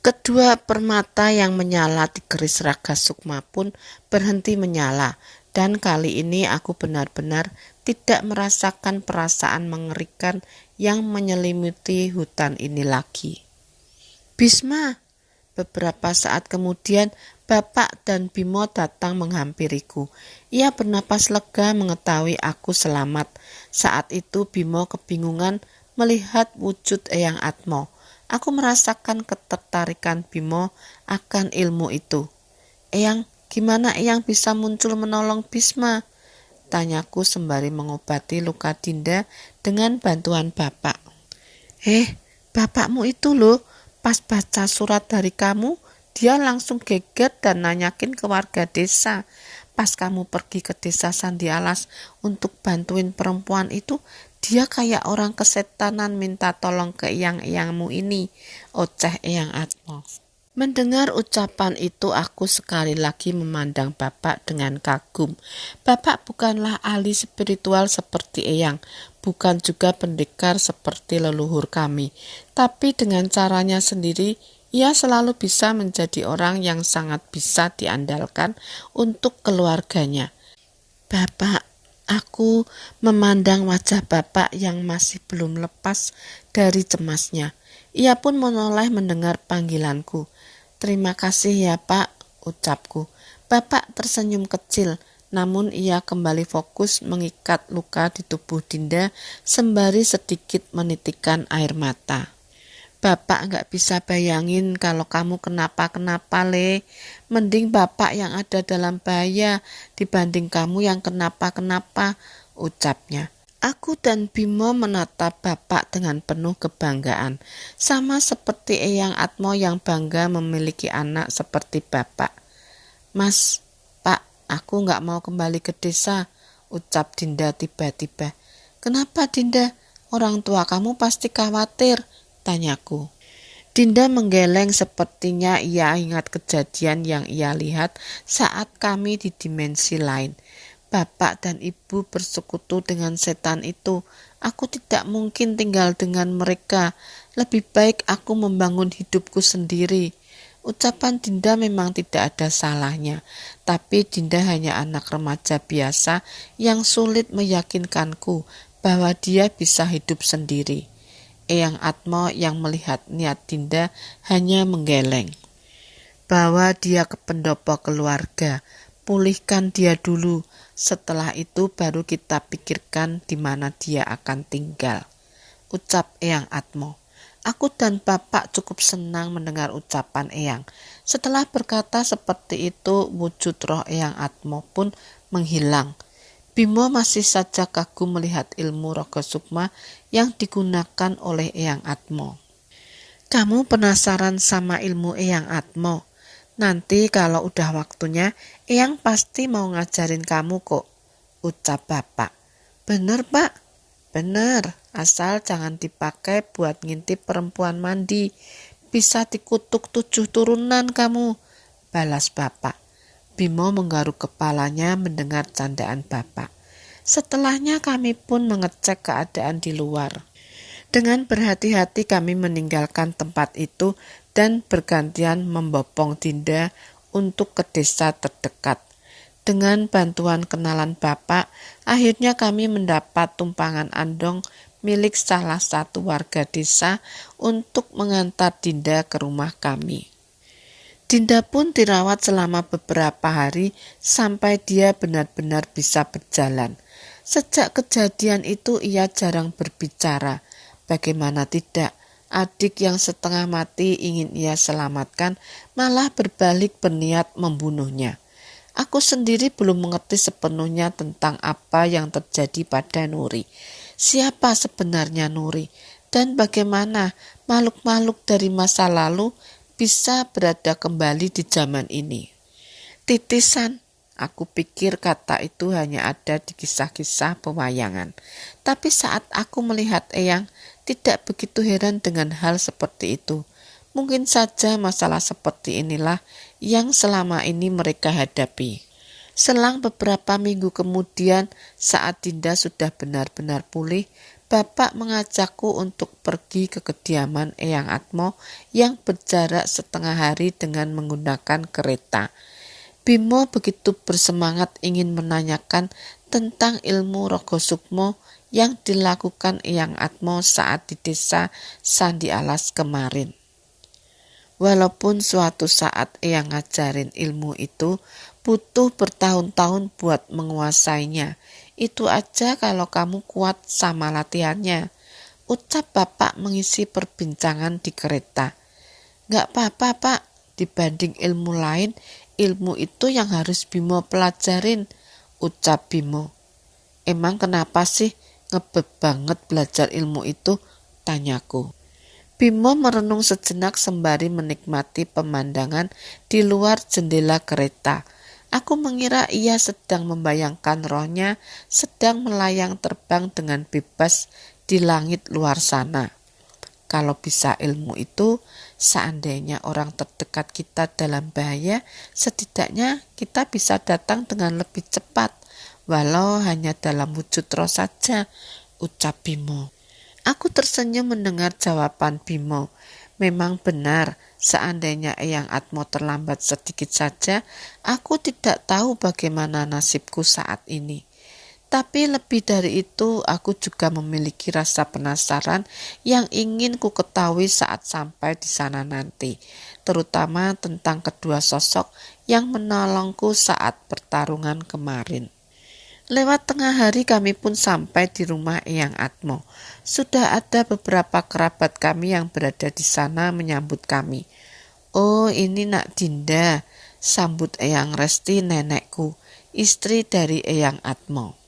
A: Kedua permata yang menyala di keris Raga Sukma pun berhenti menyala, dan kali ini aku benar-benar tidak merasakan perasaan mengerikan yang menyelimuti hutan ini lagi. Bisma, beberapa saat kemudian Bapak dan Bimo datang menghampiriku. Ia bernapas lega mengetahui aku selamat. Saat itu Bimo kebingungan melihat wujud Eyang Atmo. Aku merasakan ketertarikan Bimo akan ilmu itu. Eyang, gimana Eyang bisa muncul menolong Bisma? Tanyaku sembari mengobati luka Dinda dengan bantuan Bapak. Bapakmu itu loh, pas baca surat dari kamu, dia langsung geger dan nanyakin ke warga desa. Pas kamu pergi ke desa Sandi Alas untuk bantuin perempuan itu, dia kayak orang kesetanan minta tolong ke eyang-eyangmu ini, oceh Eyang Atmo. Mendengar ucapan itu aku sekali lagi memandang Bapak dengan kagum. Bapak bukanlah ahli spiritual seperti Eyang, bukan juga pendekar seperti leluhur kami. Tapi dengan caranya sendiri, ia selalu bisa menjadi orang yang sangat bisa diandalkan untuk keluarganya. Bapak, aku memandang wajah Bapak yang masih belum lepas dari cemasnya. Ia pun menoleh mendengar panggilanku. Terima kasih ya Pak, ucapku. Bapak tersenyum kecil, namun ia kembali fokus mengikat luka di tubuh Dinda sembari sedikit menitikkan air mata. Bapak gak bisa bayangin kalau kamu kenapa-kenapa, Le. Mending Bapak yang ada dalam bahaya dibanding kamu yang kenapa-kenapa, ucapnya. Aku dan Bimo menatap Bapak dengan penuh kebanggaan, sama seperti Eyang Atmo yang bangga memiliki anak seperti Bapak. Mas, Pak, aku gak mau kembali ke desa, ucap Dinda tiba-tiba. Kenapa Dinda? Orang tua kamu pasti khawatir, tanyaku. Dinda menggeleng sepertinya ia ingat kejadian yang ia lihat saat kami di dimensi lain. Bapak dan Ibu bersekutu dengan setan itu. Aku tidak mungkin tinggal dengan mereka. Lebih baik aku membangun hidupku sendiri. Ucapan Dinda memang tidak ada salahnya, tapi Dinda hanya anak remaja biasa yang sulit meyakinkanku bahwa dia bisa hidup sendiri. Eyang Atmo yang melihat niat Dinda hanya menggeleng. Bawa dia ke pendopo keluarga, pulihkan dia dulu. Setelah itu baru kita pikirkan di mana dia akan tinggal, ucap Eyang Atmo. Aku dan Bapak cukup senang mendengar ucapan Eyang. Setelah berkata seperti itu, wujud roh Eyang Atmo pun menghilang. Bimo masih saja kagum melihat ilmu Raga Sukma yang digunakan oleh Eyang Atmo. Kamu penasaran sama ilmu Eyang Atmo? Nanti kalau udah waktunya, Eyang pasti mau ngajarin kamu kok, ucap Bapak. Bener Pak? Bener, asal jangan dipakai buat ngintip perempuan mandi. Bisa dikutuk 7 turunan kamu, balas Bapak. Bimo menggaruk kepalanya mendengar candaan Bapak. Setelahnya kami pun mengecek keadaan di luar. Dengan berhati-hati kami meninggalkan tempat itu dan bergantian membopong Dinda untuk ke desa terdekat. Dengan bantuan kenalan Bapak, akhirnya kami mendapat tumpangan andong milik salah satu warga desa untuk mengantar Dinda ke rumah kami. Dinda pun dirawat selama beberapa hari sampai dia benar-benar bisa berjalan. Sejak kejadian itu ia jarang berbicara. Bagaimana tidak, adik yang setengah mati ingin ia selamatkan malah berbalik berniat membunuhnya. Aku sendiri belum mengerti sepenuhnya tentang apa yang terjadi pada Nuri. Siapa sebenarnya Nuri? Dan bagaimana makhluk-makhluk dari masa lalu bisa berada kembali di zaman ini? Titisan, aku pikir kata itu hanya ada di kisah-kisah pewayangan. Tapi saat aku melihat Eyang, tidak begitu heran dengan hal seperti itu. Mungkin saja masalah seperti inilah yang selama ini mereka hadapi. Selang beberapa minggu kemudian, saat Dinda sudah benar-benar pulih, Bapak mengajakku untuk pergi ke kediaman Eyang Atmo yang berjarak setengah hari dengan menggunakan kereta. Bimo begitu bersemangat ingin menanyakan tentang ilmu Rogo Sukmo yang dilakukan Eyang Atmo saat di desa Sandi Alas kemarin. Walaupun suatu saat Eyang ngajarin ilmu itu butuh bertahun-tahun buat menguasainya. Itu aja kalau kamu kuat sama latihannya, ucap Bapak mengisi perbincangan di kereta. Gak apa-apa Pak, dibanding ilmu lain, ilmu itu yang harus Bimo pelajarin, ucap Bimo. Emang kenapa sih ngebet banget belajar ilmu itu, tanyaku. Bimo merenung sejenak sembari menikmati pemandangan di luar jendela kereta. Aku mengira ia sedang membayangkan rohnya sedang melayang terbang dengan bebas di langit luar sana. Kalau bisa ilmu itu, seandainya orang terdekat kita dalam bahaya, setidaknya kita bisa datang dengan lebih cepat, walau hanya dalam wujud roh saja, ucap Bimo. Aku tersenyum mendengar jawaban Bimo. Memang benar, seandainya Eyang Atmo terlambat sedikit saja, aku tidak tahu bagaimana nasibku saat ini. Tapi lebih dari itu, aku juga memiliki rasa penasaran yang ingin ku ketahui saat sampai di sana nanti, terutama tentang kedua sosok yang menolongku saat pertarungan kemarin. Lewat tengah hari kami pun sampai di rumah Eyang Atmo. Sudah ada beberapa kerabat kami yang berada di sana menyambut kami. Oh, ini Nak Dinda, sambut Eyang Resti nenekku, istri dari Eyang Atmo.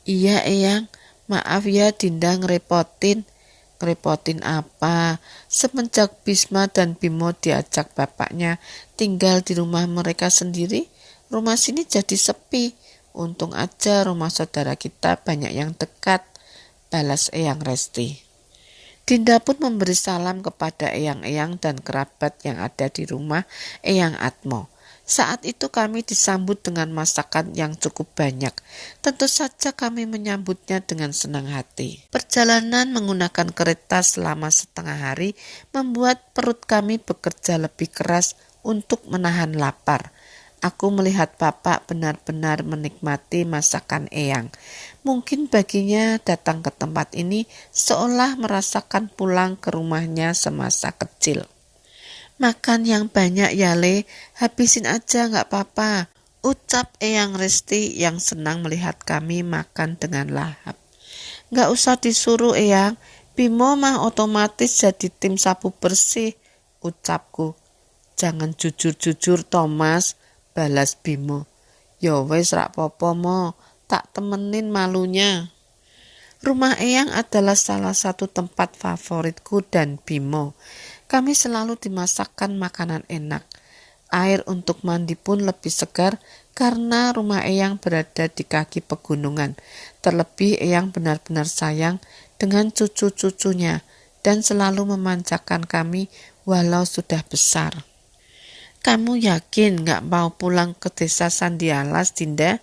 A: Iya Eyang, maaf ya Dinda ngerepotin. Ngerepotin apa? Semenjak Bisma dan Bimo diajak bapaknya tinggal di rumah mereka sendiri, rumah sini jadi sepi. Untung aja rumah saudara kita banyak yang dekat, balas Eyang Resti. Dinda pun memberi salam kepada eyang-eyang dan kerabat yang ada di rumah Eyang Atmo. Saat itu kami disambut dengan masakan yang cukup banyak. Tentu saja kami menyambutnya dengan senang hati. Perjalanan menggunakan kereta selama setengah hari membuat perut kami bekerja lebih keras untuk menahan lapar. Aku melihat Bapak benar-benar menikmati masakan Eyang. Mungkin baginya datang ke tempat ini seolah merasakan pulang ke rumahnya semasa kecil. Makan yang banyak ya Le, habisin aja gak apa-apa, ucap Eyang Resti yang senang melihat kami makan dengan lahap. Gak usah disuruh Eyang, Bimo mah otomatis jadi tim sapu bersih, ucapku. Jangan jujur-jujur Thomas, balas Bimo. Ya wes rak popo mo, tak temenin malunya. Rumah Eyang adalah salah satu tempat favoritku dan Bimo. Kami selalu dimasakkan makanan enak. Air untuk mandi pun lebih segar karena rumah Eyang berada di kaki pegunungan. Terlebih Eyang benar-benar sayang dengan cucu-cucunya dan selalu memanjakan kami walau sudah besar. Kamu yakin gak mau pulang ke desa Sandi Alas, Dinda?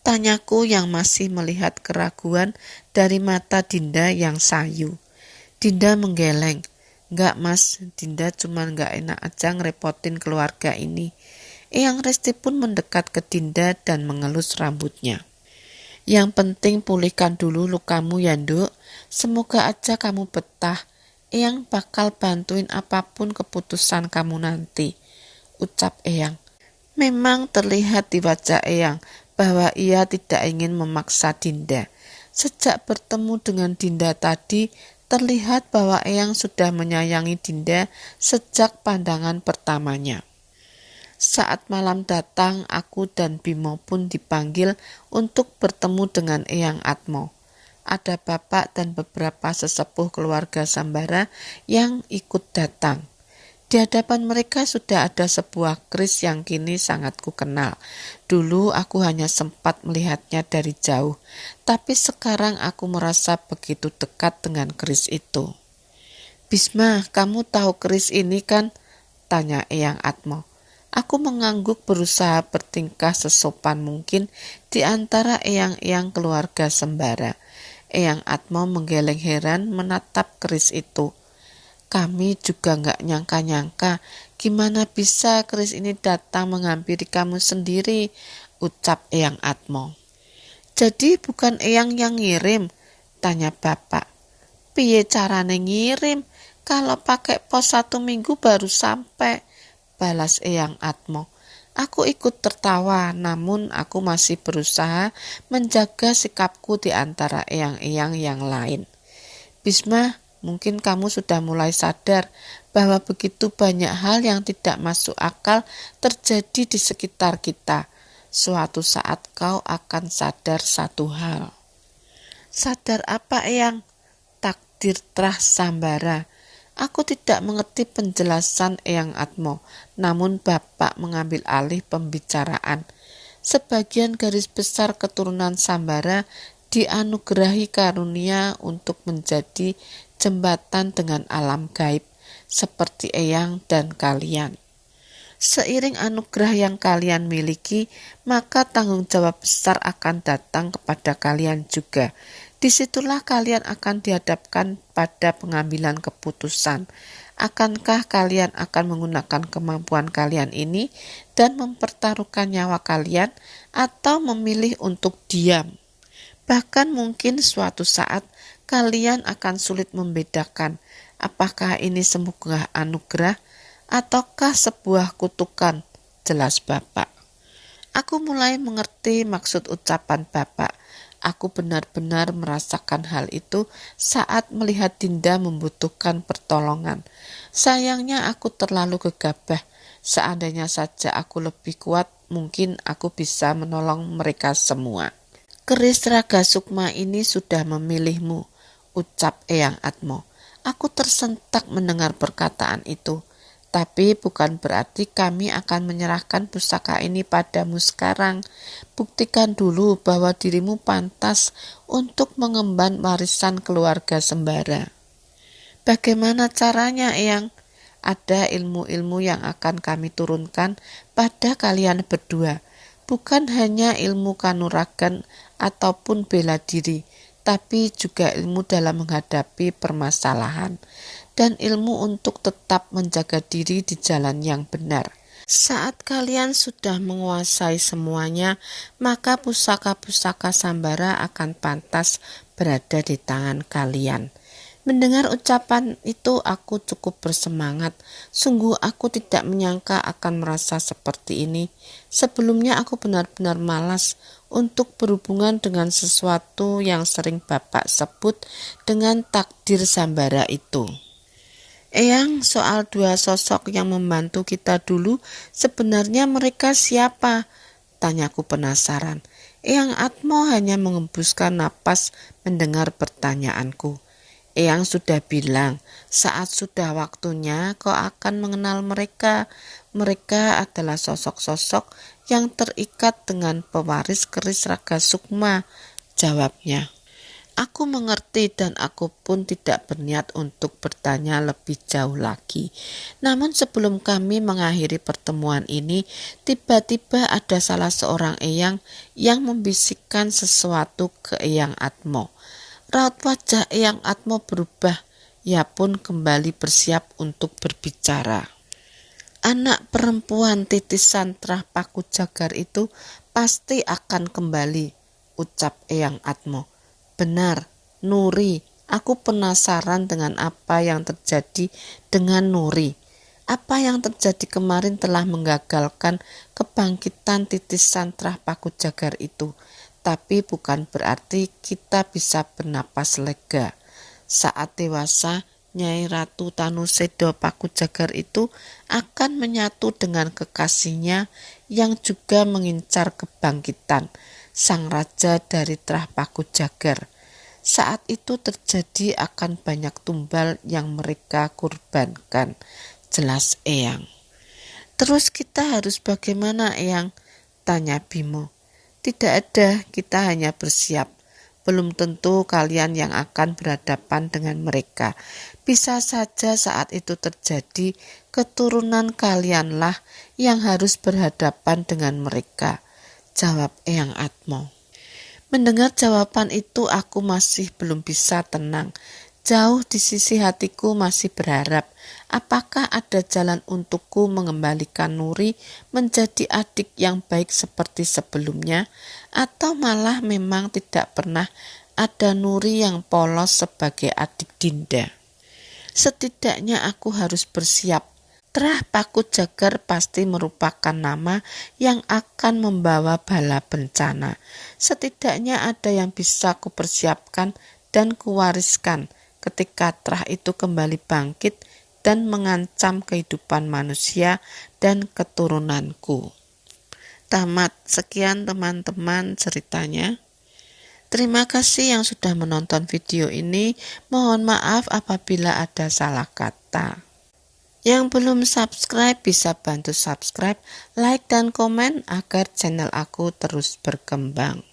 A: Tanyaku yang masih melihat keraguan dari mata Dinda yang sayu. Dinda menggeleng. Gak Mas, Dinda cuma gak enak aja ngerepotin keluarga ini. Eyang Resti pun mendekat ke Dinda dan mengelus rambutnya. Yang penting pulihkan dulu lukamu ya, Nduk. Semoga aja kamu betah. Eyang bakal bantuin apapun keputusan kamu nanti, ucap Eyang. Memang terlihat di wajah Eyang bahwa ia tidak ingin memaksa Dinda. Sejak bertemu dengan Dinda tadi, terlihat bahwa Eyang sudah menyayangi Dinda sejak pandangan pertamanya. Saat malam datang, aku dan Bimo pun dipanggil untuk bertemu dengan Eyang Atmo. Ada bapak dan beberapa sesepuh keluarga Sambara yang ikut datang. Di hadapan mereka sudah ada sebuah keris yang kini sangat kukenal. Dulu aku hanya sempat melihatnya dari jauh, tapi sekarang aku merasa begitu dekat dengan keris itu. "Bisma, kamu tahu keris ini kan?" tanya Eyang Atmo. Aku mengangguk berusaha bertingkah sesopan mungkin di antara eyang-eyang keluarga Sembara. Eyang Atmo menggeleng heran menatap keris itu. "Kami juga gak nyangka-nyangka, gimana bisa keris ini datang menghampiri kamu sendiri," ucap Eyang Atmo. "Jadi bukan Eyang yang ngirim?" tanya bapak. "Piye carane ngirim? Kalau pakai pos 1 minggu baru sampai," balas Eyang Atmo. Aku ikut tertawa, namun aku masih berusaha menjaga sikapku di antara eyang-eyang yang lain. "Bisma, mungkin kamu sudah mulai sadar bahwa begitu banyak hal yang tidak masuk akal terjadi di sekitar kita. Suatu saat kau akan sadar satu hal." "Sadar apa, Eyang?" "Takdir Trah Sambara." Aku tidak mengerti penjelasan Eyang Atmo, namun bapak mengambil alih pembicaraan. Sebagian garis besar keturunan Sambara dianugerahi karunia untuk menjadi jembatan dengan alam gaib, seperti Eyang dan kalian. Seiring anugerah yang kalian miliki, maka tanggung jawab besar akan datang kepada kalian juga. Disitulah kalian akan dihadapkan pada pengambilan keputusan. Akankah kalian akan menggunakan kemampuan kalian ini dan mempertaruhkan nyawa kalian, atau memilih untuk diam? Bahkan mungkin suatu saat kalian akan sulit membedakan apakah ini sebuah anugerah ataukah sebuah kutukan, jelas bapak. Aku mulai mengerti maksud ucapan bapak. Aku benar-benar merasakan hal itu saat melihat Dinda membutuhkan pertolongan. Sayangnya aku terlalu gegabah. Seandainya saja aku lebih kuat, mungkin aku bisa menolong mereka semua. "Keris Raga Sukma ini sudah memilihmu," ucap Eyang Atmo. Aku tersentak mendengar perkataan itu. "Tapi bukan berarti kami akan menyerahkan pusaka ini padamu sekarang. Buktikan dulu bahwa dirimu pantas untuk mengemban warisan keluarga Sembara." "Bagaimana caranya, Eyang?" "Ada ilmu-ilmu yang akan kami turunkan pada kalian berdua. Bukan hanya ilmu kanuragan ataupun bela diri, tapi juga ilmu dalam menghadapi permasalahan dan ilmu untuk tetap menjaga diri di jalan yang benar. Saat kalian sudah menguasai semuanya, maka pusaka-pusaka Sambara akan pantas berada di tangan kalian." Mendengar ucapan itu aku cukup bersemangat. Sungguh aku tidak menyangka akan merasa seperti ini. Sebelumnya aku benar-benar malas untuk berhubungan dengan sesuatu yang sering bapak sebut dengan takdir Sambara itu. "Eyang, soal 2 sosok yang membantu kita dulu, sebenarnya mereka siapa?" tanyaku penasaran. Eyang Atmo hanya mengembuskan napas mendengar pertanyaanku. "Eyang sudah bilang, saat sudah waktunya kau akan mengenal mereka. Mereka adalah sosok-sosok yang terikat dengan pewaris keris Raga Sukma," jawabnya. Aku mengerti dan aku pun tidak berniat untuk bertanya lebih jauh lagi. Namun sebelum kami mengakhiri pertemuan ini, tiba-tiba ada salah seorang eyang yang membisikkan sesuatu ke Eyang Atmo. Raut wajah Eyang Atmo berubah. Ia pun kembali bersiap untuk berbicara. "Anak perempuan titisan Trah Paku Jagar itu pasti akan kembali," ucap Eyang Atmo. Benar, Nuri. Aku penasaran dengan apa yang terjadi dengan Nuri. Apa yang terjadi kemarin telah menggagalkan kebangkitan titisan Trah Paku Jagar itu. Tapi bukan berarti kita bisa bernapas lega. Saat dewasa, Nyai Ratu Tanusedo Paku Jagar itu akan menyatu dengan kekasihnya yang juga mengincar kebangkitan, sang raja dari Trah Paku Jagar. Saat itu terjadi akan banyak tumbal yang mereka kurbankan, jelas Eyang. Terus kita harus bagaimana, Eyang? Tanya Bimo. Tidak ada, kita hanya bersiap. Belum tentu kalian yang akan berhadapan dengan mereka. Bisa saja saat itu terjadi, keturunan kalianlah yang harus berhadapan dengan mereka, jawab Eyang Atmo. Mendengar jawaban itu aku masih belum bisa tenang. Jauh di sisi hatiku masih berharap, apakah ada jalan untukku mengembalikan Nuri menjadi adik yang baik seperti sebelumnya, atau malah memang tidak pernah ada Nuri yang polos sebagai adik Dinda. Setidaknya aku harus bersiap. Trah Paku Jagar pasti merupakan nama yang akan membawa bala bencana. Setidaknya ada yang bisa kupersiapkan dan kuwariskan ketika Trah itu kembali bangkit dan mengancam kehidupan manusia dan keturunanku. Tamat. Sekian teman-teman ceritanya. Terima kasih yang sudah menonton video ini. Mohon maaf apabila ada salah kata. Yang belum subscribe bisa bantu subscribe, like dan komen agar channel aku terus berkembang.